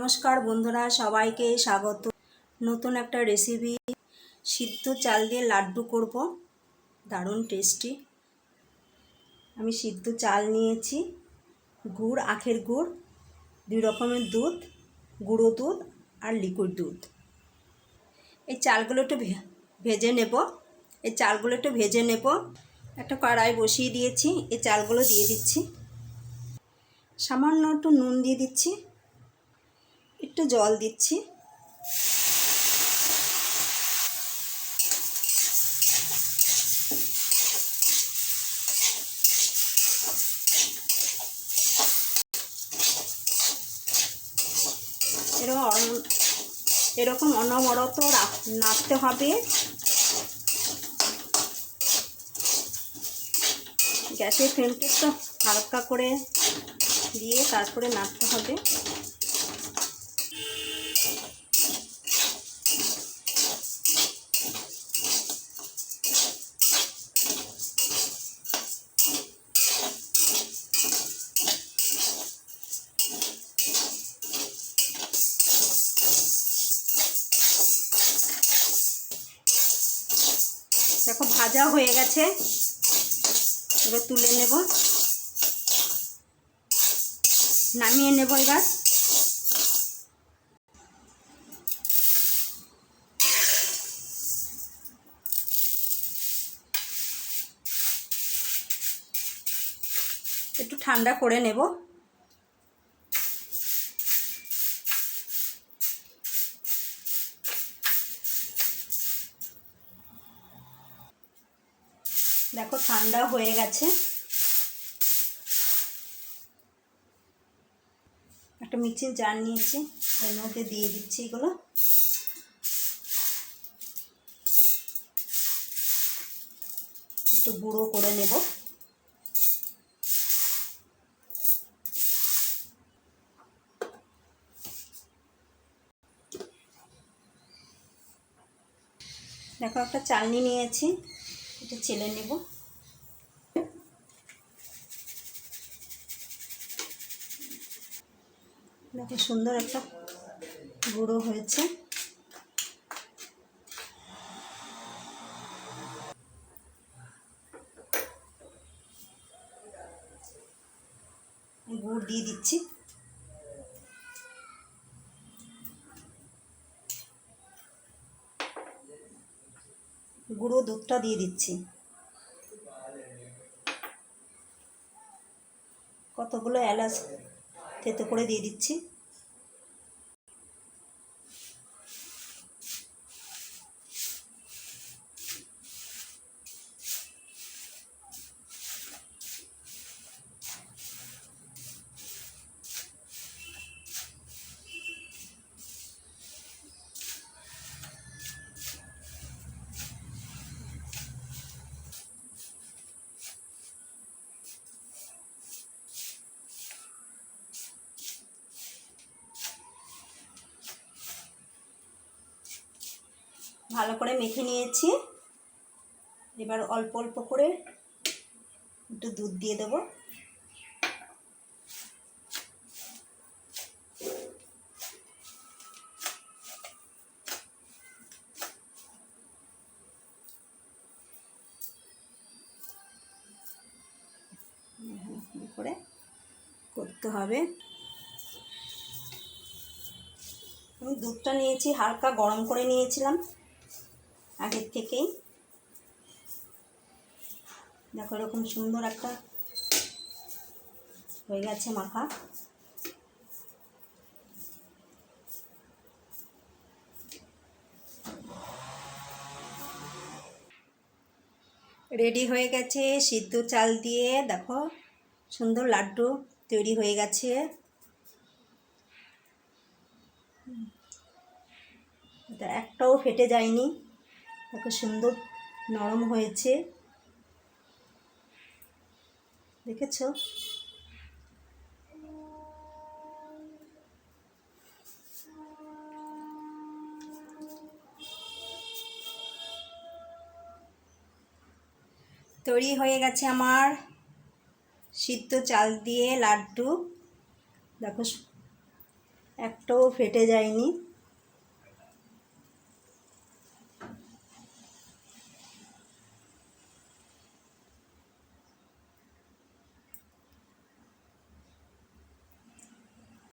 নমস্কার বন্ধুরা, সবাইকে স্বাগত। নতুন একটা রেসিপি সিদ্ধ চাল দিয়ে লাড্ডু করব, দারুণ টেস্টি। আমি সিদ্ধ চাল নিয়েছি, গুড়, আখের গুড়, 2 রকমের দুধ, গুঁড়ো দুধ আর লিকুইড দুধ। এই চালগুলো একটু ভেজে নেব। একটা কড়াই বসিয়ে দিয়েছি, এই চালগুলো দিয়ে দিচ্ছি। সামান্য একটু নুন দিয়ে দিচ্ছি, একটু জল দিচ্ছি। এরকম অনবরত নাড়তে হবে। গ্যাসের ফ্লেমটা একটু হালকা করে দিয়ে তারপরে নাড়তে হবে। দেখো ভাজা হয়ে গেছে, এবার তুলে নেব, নামিয়ে নেব। এবার একটু ঠান্ডা করে নেব। দেখো ঠান্ডা হয়ে গেছে। একটা মিক্সির জার নিয়েছি, এর মধ্যে দিয়ে দিচ্ছি এগুলো। একটু গুঁড়ো করে নেব। দেখো একটা চালনি নিয়েছি, এটা চেলে নেব। দেখো সুন্দর একটা গুঁড়ো হয়েছে। গুড় দিয়ে দিচ্ছি। গুঁড়ো দুধটা দিয়ে দিচ্ছি। কতগুলো এলাচ থেতো করে দিয়ে দিচ্ছি। ভালো করে মেখে নিয়েছি। এবার অল্প অল্প করে একটু দুধ দিয়ে দেবো। করে করতে হবে। আমি দুধটা নিয়েছি, হালকা গরম করে নিয়েছিলাম আগের থেকেই। দেখো এরকম সুন্দর একটা হয়ে গেছে মাখা। রেডি হয়ে গেছে সিদ্ধ চাল দিয়ে। দেখো সুন্দর লাড্ডু তৈরি হয়ে গেছে। এটা একটাও ফেটে যায়নি। দেখো সুন্দর নরম হয়েছে, দেখেছো? তৈরি হয়ে গেছে আমার সিদ্ধ চাল দিয়ে লাড্ডু। দেখো একটাও ফেটে যায়নি।